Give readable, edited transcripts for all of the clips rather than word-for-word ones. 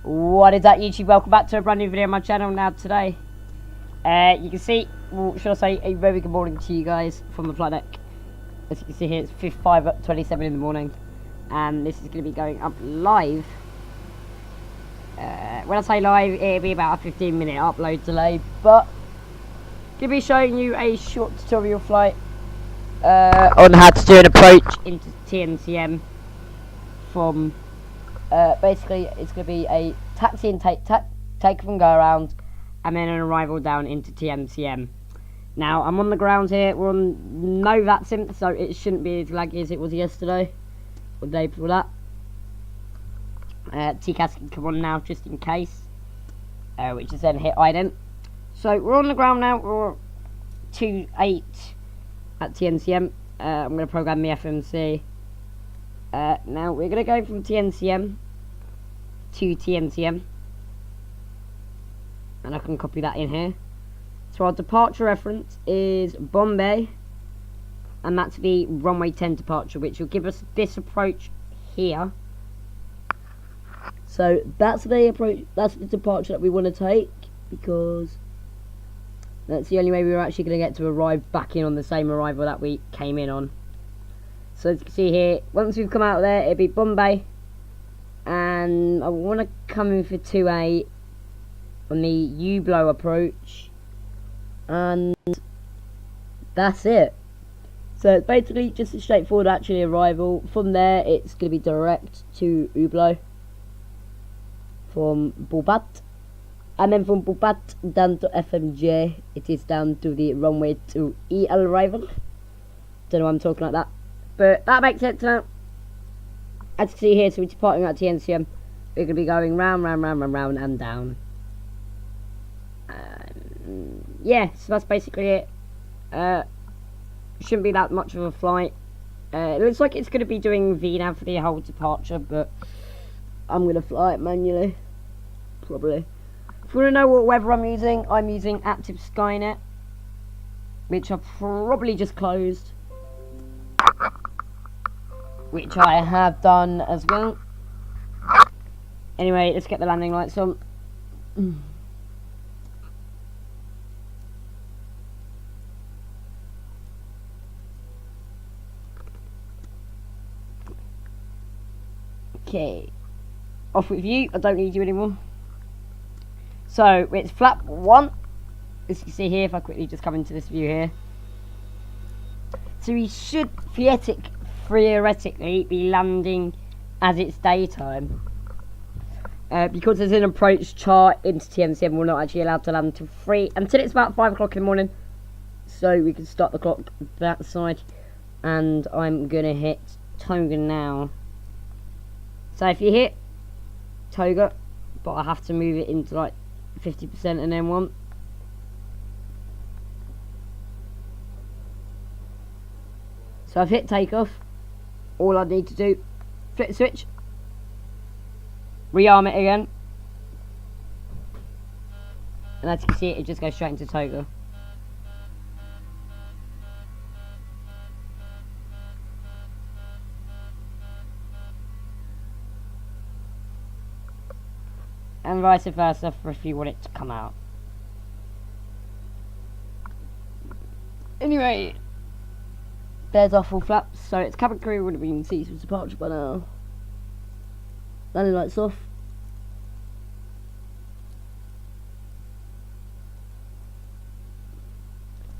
What is that, YouTube? Welcome back to a brand new video on my channel. Now today, you can see, well, should I say, a very good morning to you guys from the flight deck. As you can see here, it's 5:27 in the morning, and this is going to be going up live. When I say live, it'll be about a 15-minute upload delay, but going to be showing you a short tutorial flight on how to do an approach into TNCM from. Basically, it's going to be a taxi and take off and go around, and then an arrival down into TNCM. Now, I'm on the ground here. We're on no VATSIM, so it shouldn't be as laggy as it was yesterday or the day before that. TCAS can come on now just in case, which is then hit ident. So we're on the ground now. We're 2-8 at TNCM. I'm going to program the FMC. Now we're going to go from TNCM to TNCM, and I can copy that in here. So our departure reference is Bombay, and that's the runway 10 departure, which will give us this approach here. So that's the approach, that's the departure that we want to take, because that's the only way we're actually going to get to arrive back in on the same arrival that we came in on. So as you can see here, once we've come out of there, it'll be Bombay, and I want to come in for 2-8 on the U-blow approach, and that's it. So it's basically just a straightforward actually arrival. From there, it's going to be direct to U-blow from Bulbat, and then from Bulbat down to FMJ, it is down to the runway 2E arrival. Don't know why I'm talking like that. But that makes sense now. As you can see here, so we're departing at TNCM. We're going to be going round and down. Yeah, so that's basically it. Shouldn't be that much of a flight. It looks like it's going to be doing VNAV for the whole departure, but I'm going to fly it manually. Probably. If you want to know what weather I'm using Active Skynet, which I've probably just closed, which I have done as well. Anyway, let's get the landing lights on. Okay, off with you. I don't need you anymore. So it's flap 1, as you can see here. If I quickly just come into this view here, so we should theoretically be landing as it's daytime, because there's an approach chart into TNCM. We're not actually allowed to land until it's about 5 o'clock in the morning, so we can start the clock that side. And I'm gonna hit Toga now. So if you hit Toga, but I have to move it into like 50% and then 1. So I've hit takeoff. All I need to do, flip the switch, rearm it again, and as you can see, it just goes straight into Toga. And vice versa for if you want it to come out. Anyway, there's our full flaps. So it's cabin crew would have been seats for departure by now. Landing lights off.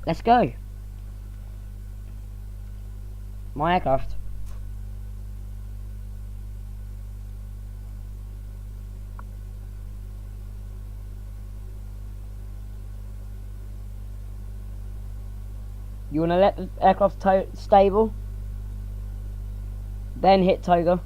Let's go. My aircraft. You want to let the aircraft stable, then hit Toga.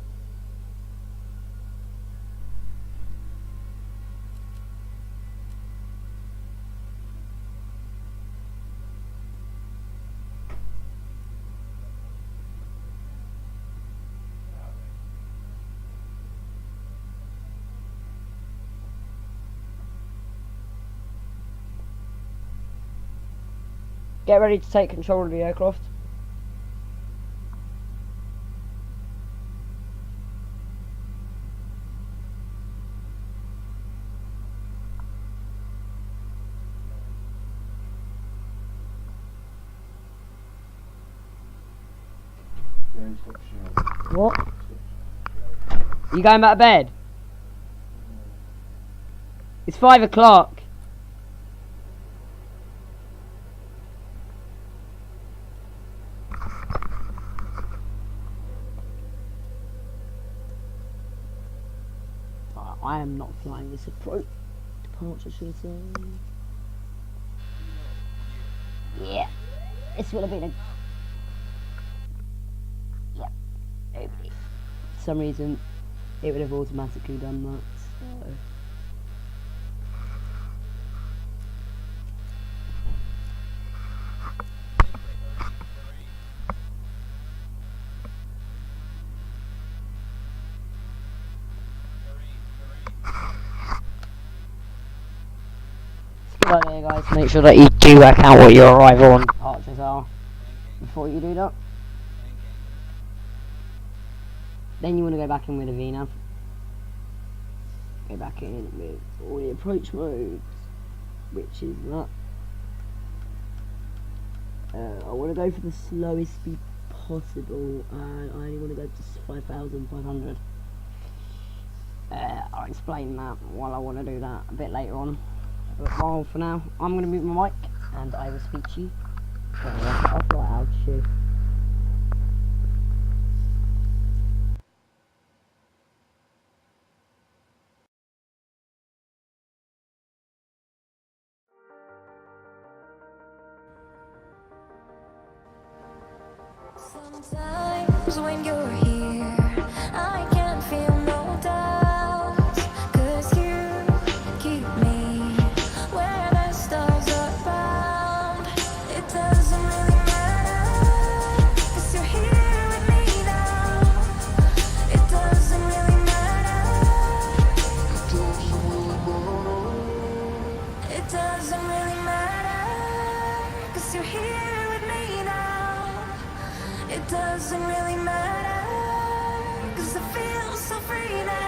Get ready to take control of the aircraft. What? You going back to bed? It's 5 o'clock. I am not flying this approach. Departure, should I say? Yeah. This would have been a... Yeah. Okay. For some reason, it would have automatically done that. So... Good idea, guys. Make sure that you do work out what your arrival and departures are before you do that. Then you want to go back in with a VNAV. Go back in with all the approach modes, which is that. I want to go for the slowest speed possible, and I only want to go to 5,500. I'll explain that while I want to do that a bit later on. But while for now, I'm going to mute my mic, and I will speak to you when I wrap it up right altitude. Sometimes when you're here, I can feel no doubt, 'cause you keep me where the stars are bound. It doesn't really matter, 'cause you're here with me now. It doesn't really matter. It doesn't really matter, 'cause you're here with me now. It doesn't really matter, 'cause I feel so free now.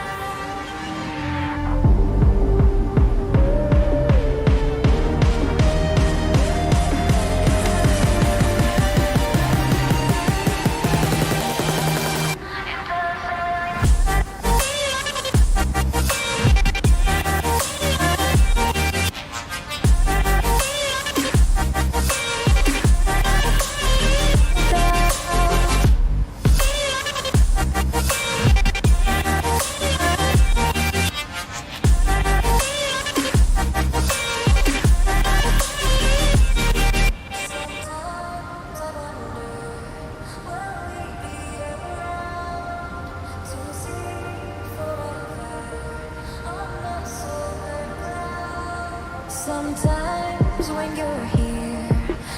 Sometimes when you're here,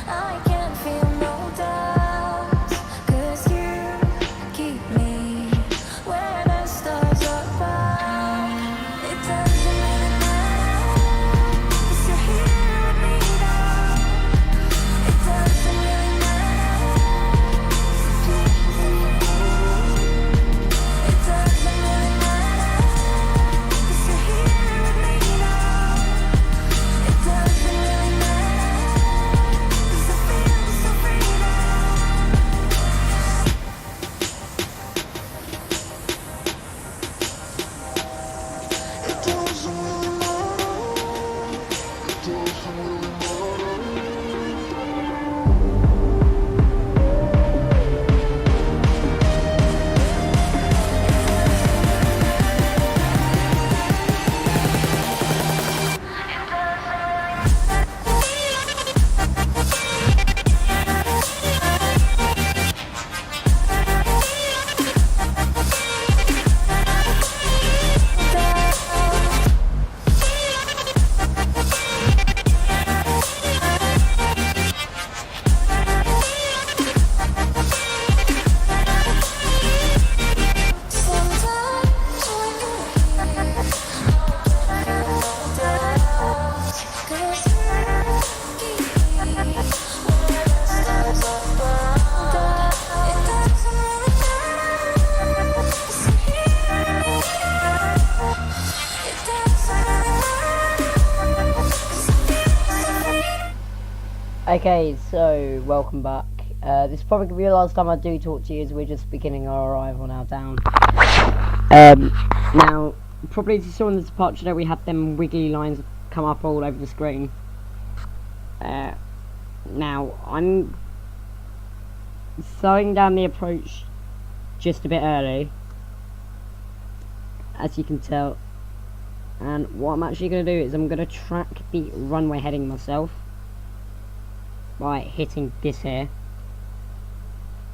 I can feel no doubt, 'cause you keep me where the stars are bound. It doesn't really matter, 'cause you're here with me now. It doesn't really matter. It doesn't really matter, 'cause you're here with me now. It doesn't really matter, 'cause I feel so free now. It doesn't really matter. It doesn't really Okay, so welcome back. This is probably going to be the last time I do talk to you, as we're just beginning our arrival now down. Now, probably as you saw in the departure there, we had them wiggly lines come up all over the screen. Now, I'm slowing down the approach just a bit early, as you can tell. And what I'm actually going to do is I'm going to track the runway heading myself by hitting this here,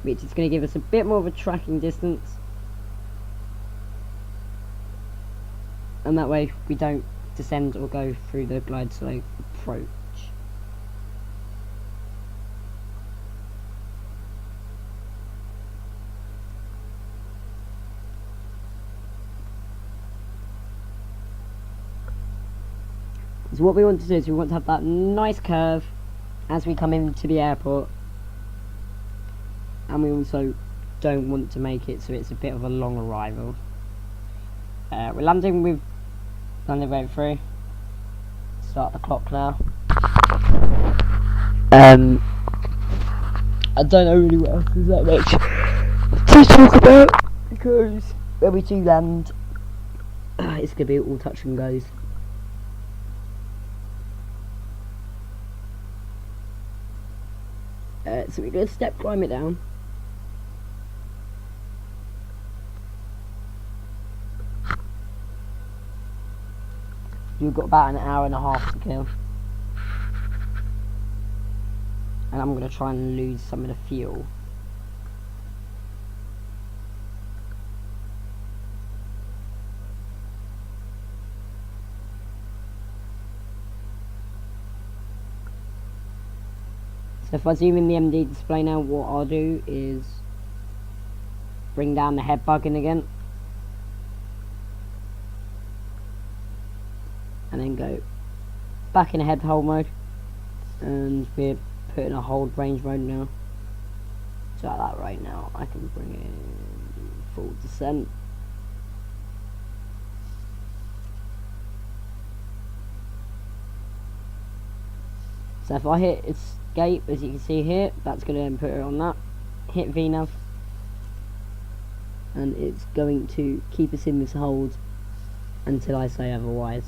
which is going to give us a bit more of a tracking distance, and that way we don't descend or go through the glide slope approach. So what we want to do is we want to have that nice curve as we come into the airport, and we also don't want to make it so it's a bit of a long arrival. We're landing with landing wave 3. Start the clock now. I don't know really what else is that much to talk about, because when we do land, it's going to be all touch and goes. So we're going to step climb it down. You've got about an hour and a half to kill. And I'm going to try and lose some of the fuel. So if I zoom in the MD display now, what I'll do is bring down the head bugging again, and then go back in head hold mode, and we're putting a hold range mode now. So at that right now I can bring in full descent. So if I hit escape, as you can see here, that's going to then put it on that. Hit VNav, and it's going to keep us in this hold until I say otherwise.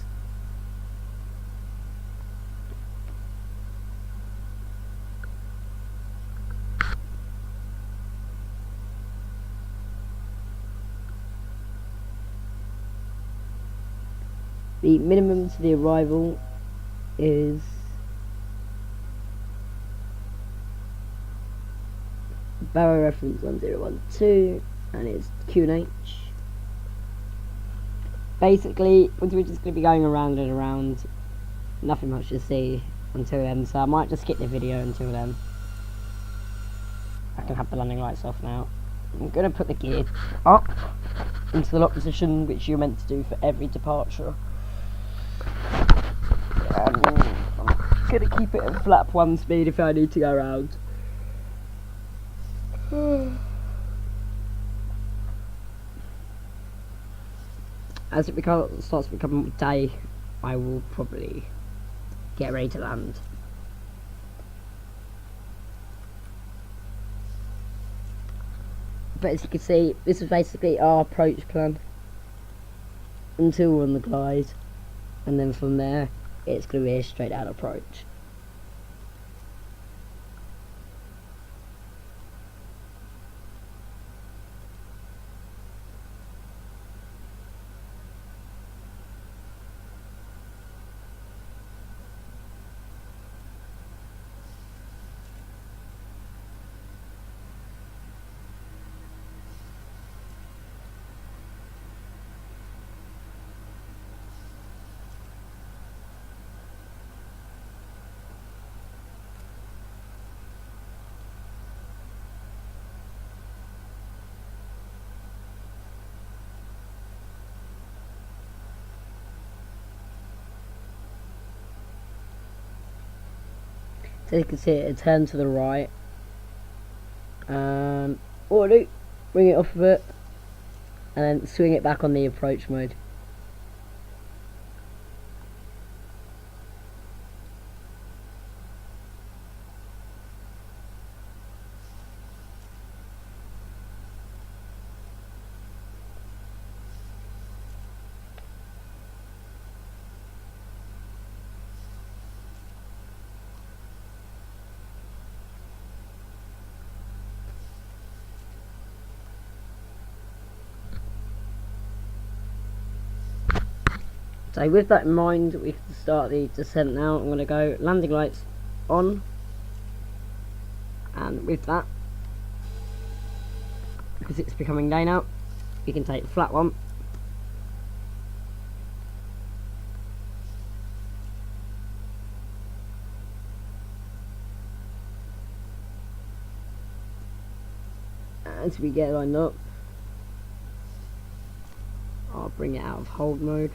The minimum to the arrival is Barrow reference 1012, and it's Q&H. Basically, we're just going to be going around and around, nothing much to see until then, so I might just skip the video until then. I can have the landing lights off now. I'm going to put the gear up into the lock position, which you're meant to do for every departure. I'm going to keep it at flap 1 speed if I need to go around. As it starts to become day, I will probably get ready to land. But as you can see, this is basically our approach plan until we're on the glide, and then from there it's going to be a straight out approach. So you can see it turn to the right, or bring it off of it, and then swing it back on the approach mode. So with that in mind, we can start the descent now. I'm going to go landing lights on, and with that, because it's becoming day now, we can take the flat one. As we get lined up, I'll bring it out of hold mode.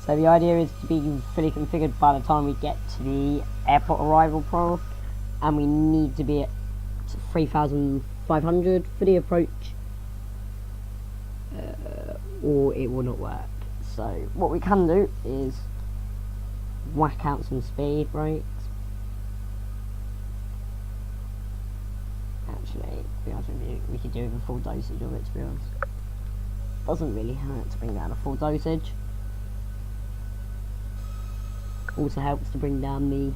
So the idea is to be fully configured by the time we get to the airport arrival point, and we need to be at 3,500 for the approach, or it will not work. So what we can do is whack out some speed brakes. Actually, to be honest with you, we could do with a full dosage of it, to be honest. Doesn't really hurt to bring down a full dosage. Also helps to bring down the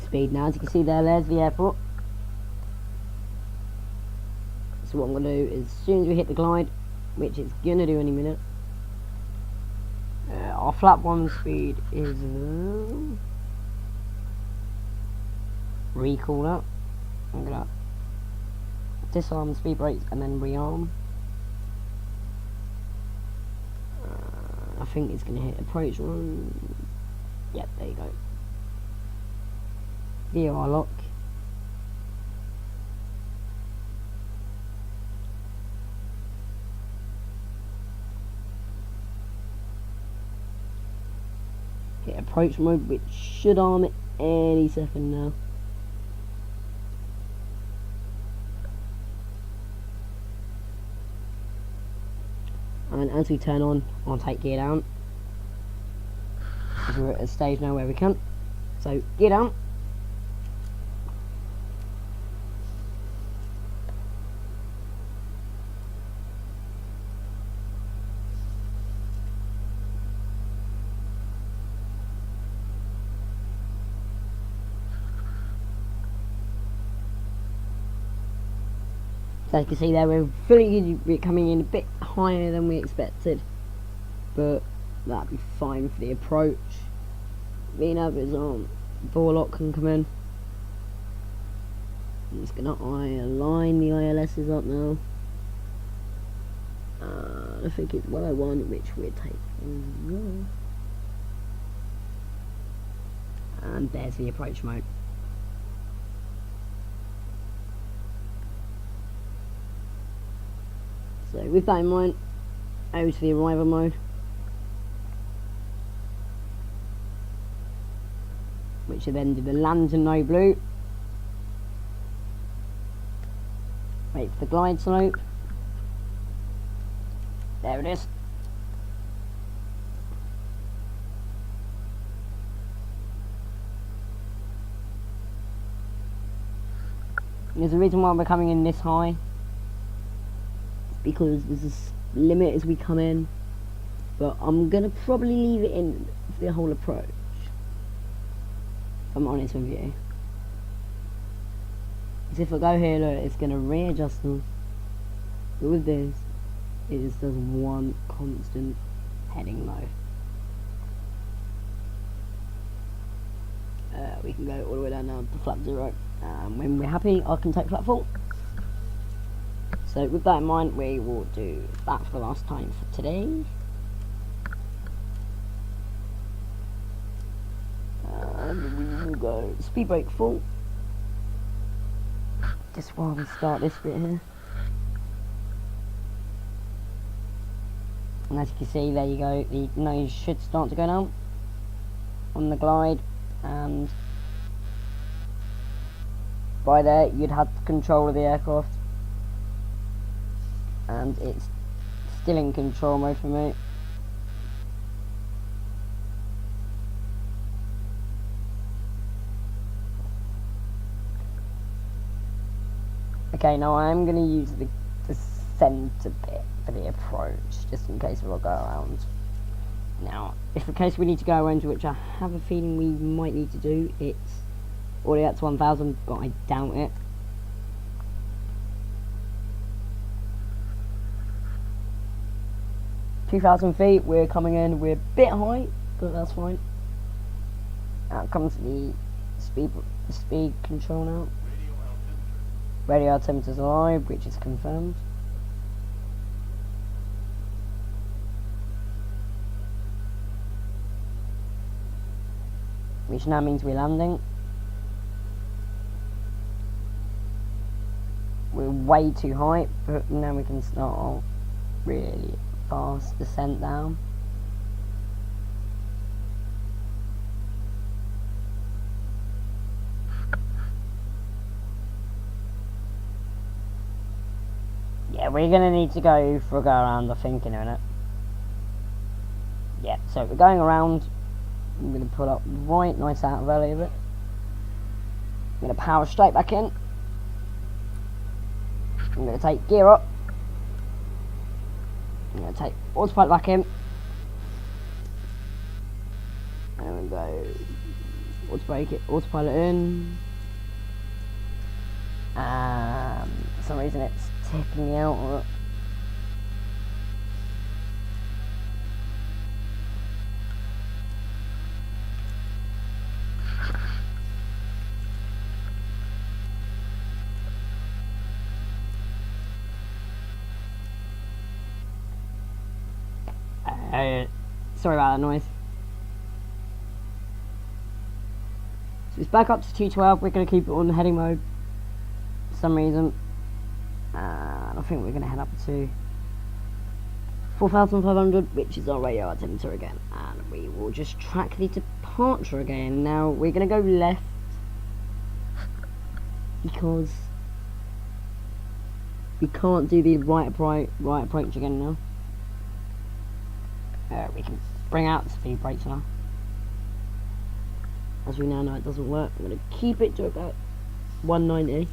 speed. Now, as you can see there's the airport. So what I'm going to do is, as soon as we hit the glide, which it's going to do any minute, our flap 1 speed is recall up. I'm going to disarm the speed brakes and then rearm. I think it's going to hit approach 1. Yep, there you go. VOR lock. Hit approach mode, which should arm it any second now. And as we turn on, I'll take gear down. We're at a stage now where we can. So, gear down. So you can see there we're coming in a bit higher than we expected, but that'd be fine for the approach. Being others on door lock can come in. I'm just gonna align the ILSs up now. I think it's 101, which we're taking. And there's the approach mode. So with that in mind, over to the arrival mode, which will then do the land to no blue. Wait for the glide slope. There it is. There's a reason why we're coming in this high, because there's this limit as we come in, but I'm gonna probably leave it in for the whole approach, if I'm honest with you. Because if I go here, look, it's gonna readjust them, but with this, it just does one constant heading low. We can go all the way down now to flap 0, and when we're happy, I can take flap 4. So with that in mind, we will do that for the last time for today. And we will go speed brake full. Just while we start this bit here. And as you can see, there you go, the nose should start to go down on the glide, and by there you'd have control of the aircraft. And it's still in control mode for me. Okay, now I am going to use the centre bit for the approach, just in case we'll go around. Now, if in case we need to go around, which I have a feeling we might need to do, it's already at 1,000, but I doubt it. $2,000 feet, we're coming in, we're a bit high, but that's fine. Out comes the speed control now. Radio altimeter's alive, which is confirmed. Which now means we're landing. We're way too high, but now we can start our really fast descent down. Yeah, we're gonna need to go for a go around, I think, in a minute. Yeah, so we're going around. I'm gonna pull up right nice out of early of it. I'm gonna power straight back in. I'm gonna take gear up. I'm gonna take autopilot back in. And we go autopilot in. For some reason it's taking me out. Sorry about that noise. So it's back up to 212. We're going to keep it on heading mode for some reason. And I think we're going to head up to 4,500, which is our radio altimeter again. And we will just track the departure again. Now we're going to go left because we can't do the right approach again now. We can bring out the speed brakes now. As we now know it doesn't work. I'm going to keep it to about 190.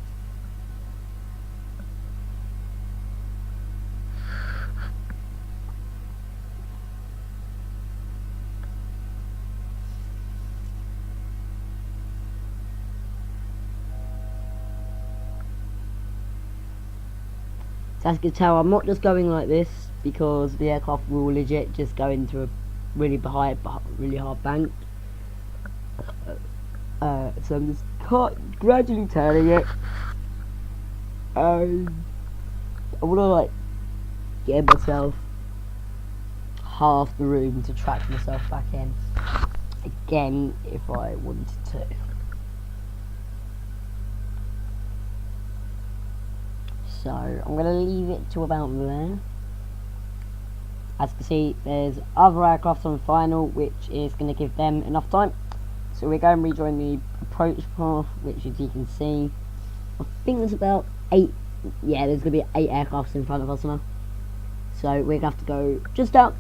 So as you can tell, I'm not just going like this because the aircraft will legit just go into a really hard bank. So I'm just gradually turning it. I want to like get myself half the room to track myself back in again if I wanted to. So I'm going to leave it to about there. As you can see, there's other aircraft on the final, which is going to give them enough time. So we're going to rejoin the approach path, which as you can see, I think there's about 8, yeah, there's going to be 8 aircrafts in front of us now. So we're going to have to go just out.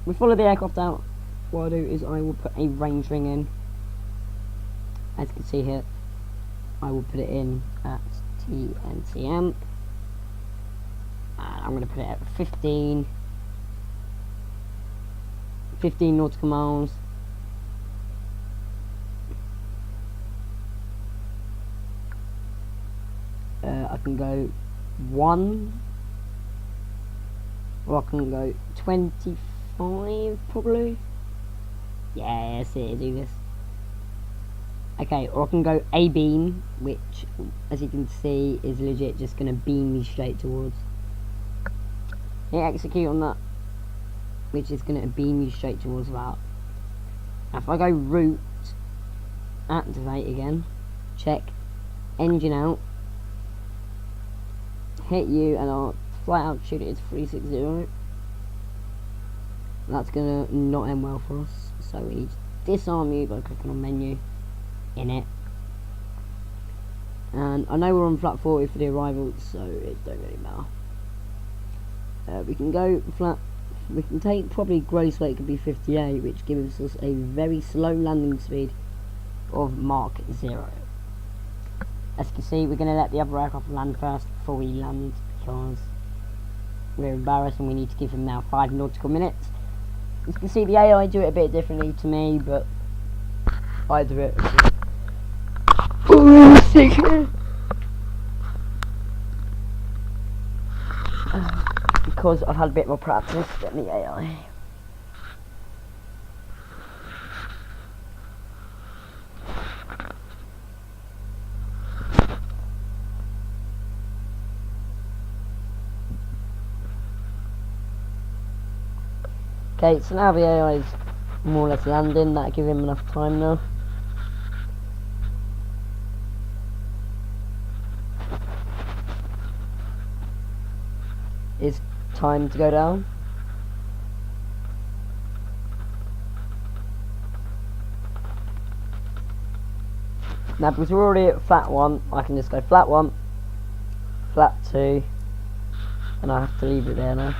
We follow the aircraft out. What I'll do is I will put a range ring in. As you can see here, I will put it in at TNCM. And I'm going to put it at 15 nautical miles. I can go 1, or I can go 25 probably. Yeah, that's it, do this. Okay, or I can go A beam, which as you can see is legit just going to beam me straight towards. Hit execute on that, which is going to beam you straight towards that. Now if I go route, activate again, check, engine out, hit you, and our flight altitude is 360. That's going to not end well for us, so we need to disarm you by clicking on menu, in it. And I know we're on flat 40 for the arrival, so it don't really matter. We can go flat. We can take probably gross weight could be 58, which gives us a very slow landing speed of Mach 0. As you can see, we're going to let the other aircraft land first before we land because we're embarrassed and we need to give him now 5 nautical minutes. As you can see, the AI do it a bit differently to me, but I do it. Because I've had a bit more practice than the AI. Okay, so now the AI is more or less landing. That'll give him enough time now. It's time to go down. Now, because we're already at flat 1, I can just go flat 1, flat 2, and I have to leave it there now.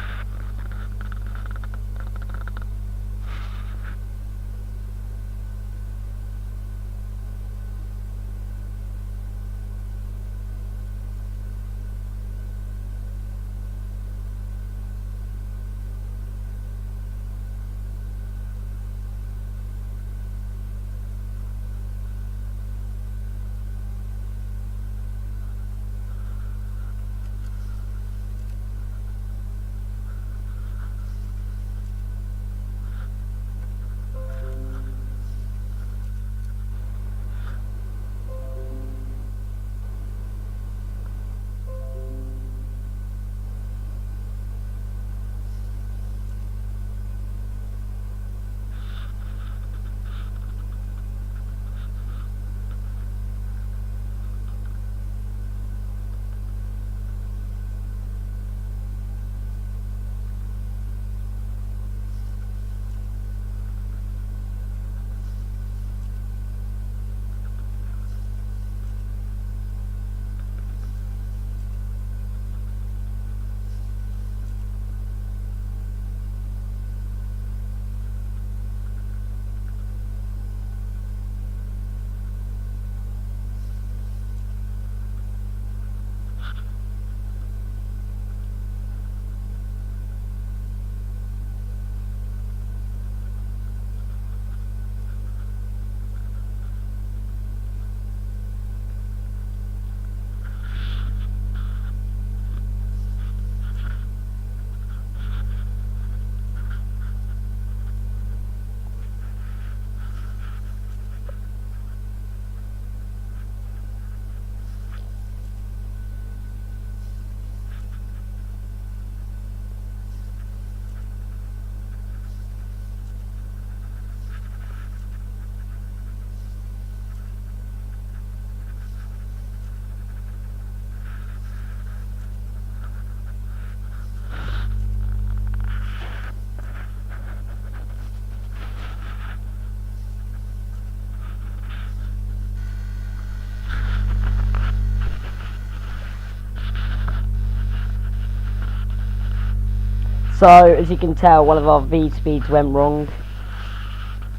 So, as you can tell, one of our V speeds went wrong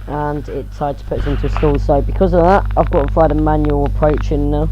and it decided to put us into a stall. So, because of that, I've got to find a manual approach in now.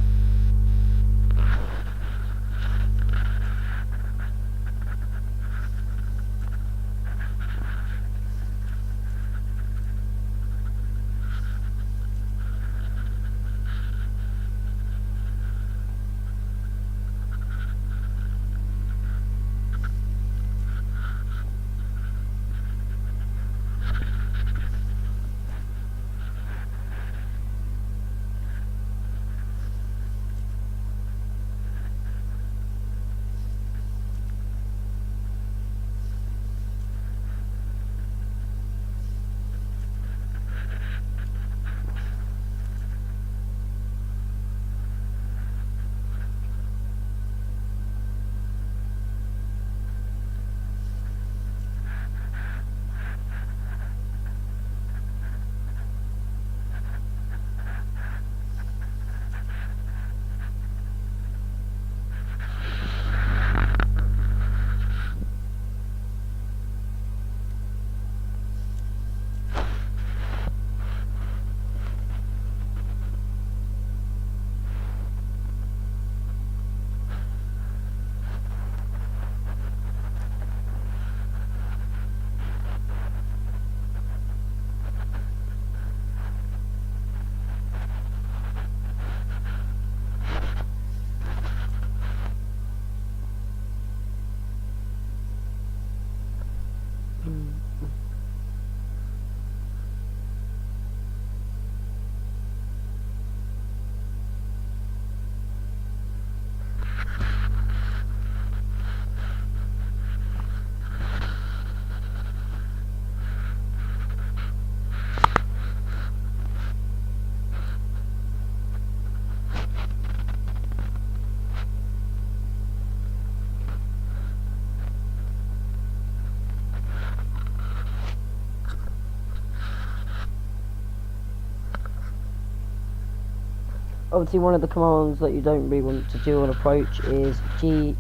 Obviously, one of the commands that you don't really want to do on approach is G,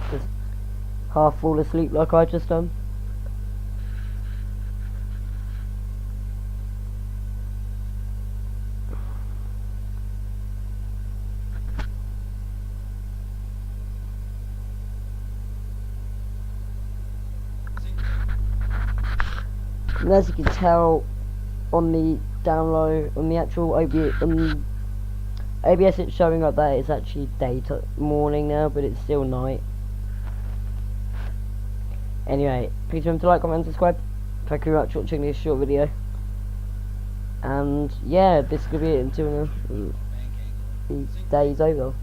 just half fall asleep like I just done. And as you can tell on the download, on the actual OBS, it's showing up that it's actually morning now, but it's still night. Anyway, please remember to like, comment, and subscribe. Thank you very much for watching this short video. And yeah, this could be it until the day's over.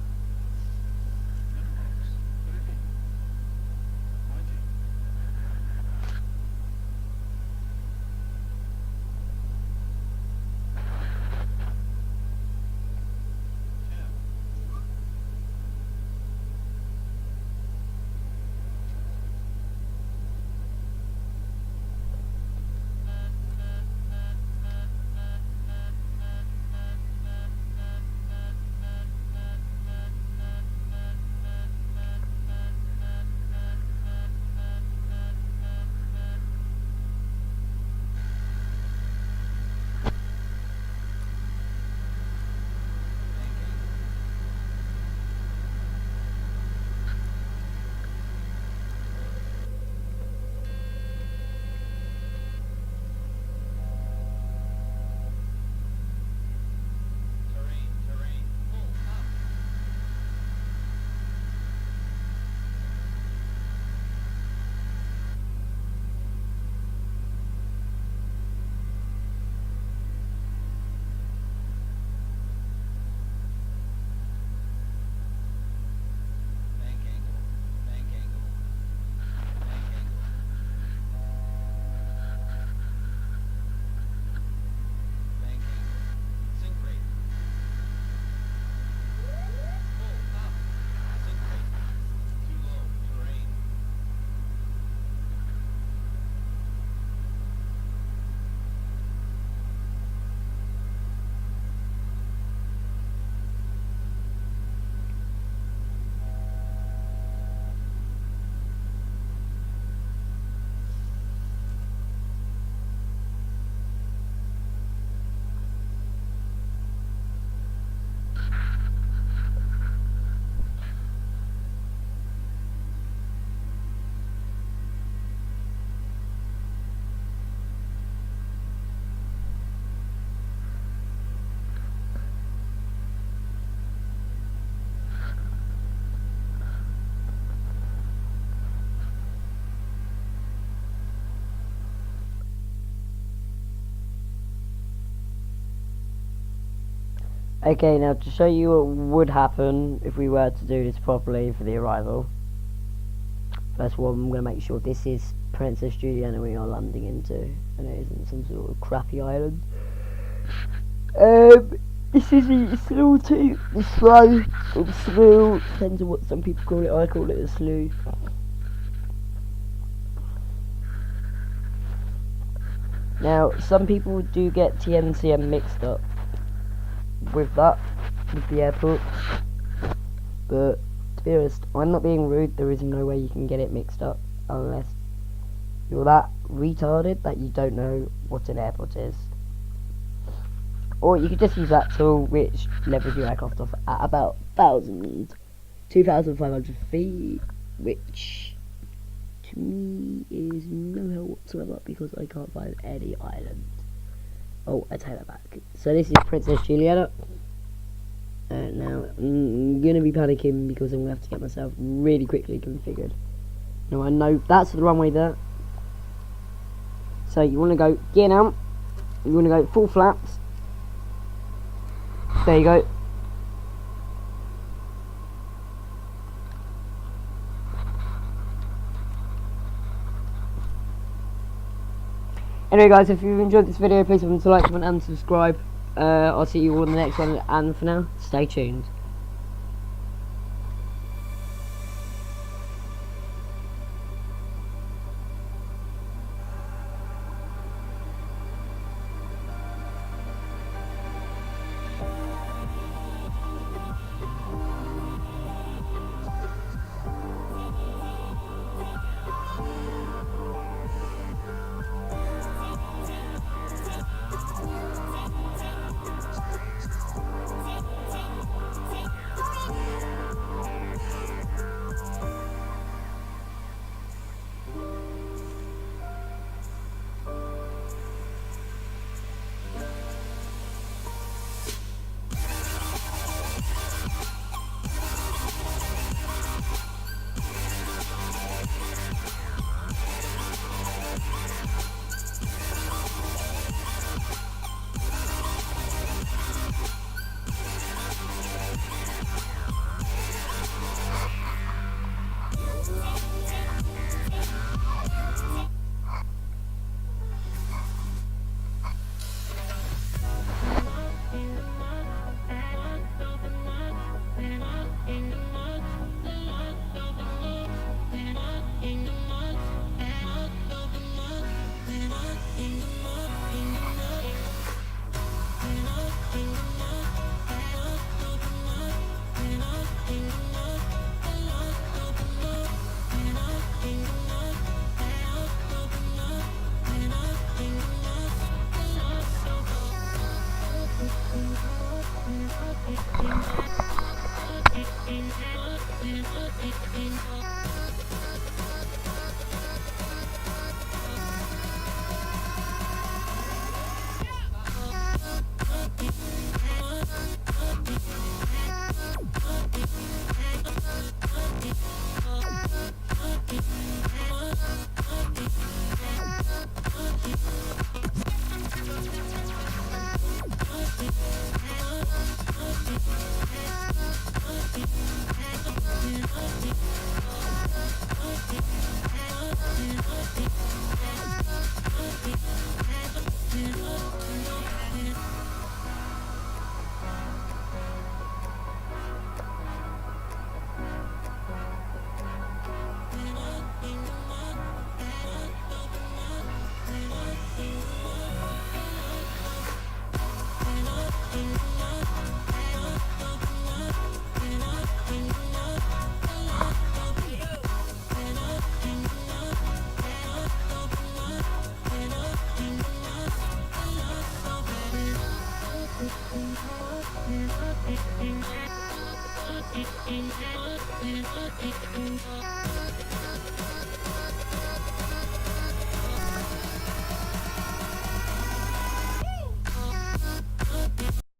Okay, now to show you what would happen if we were to do this properly for the arrival. First of all, I'm going to make sure this is Princess Juliana we are landing into, and it isn't some sort of crappy island. This is a slow too, slow, or slow, depends on what some people call it. I call it a slough. Now, some people do get TNCM mixed up with that, with the airport, but to be honest, I'm not being rude. There is no way you can get it mixed up unless you're that retarded that you don't know what an airport is. Or you could just use that tool which levels your aircraft off at about 2,500 feet, which to me is no help whatsoever because I can't find any island. Oh, I take that back. So this is Princess Juliana. Now, I'm going to be panicking because I'm going to have to get myself really quickly configured. Now, I know that's the runway there. So you want to go gear down, you want to go full flaps. There you go. Anyway guys, if you've enjoyed this video, please remember to like, comment and subscribe. I'll see you all in the next one, and for now, stay tuned.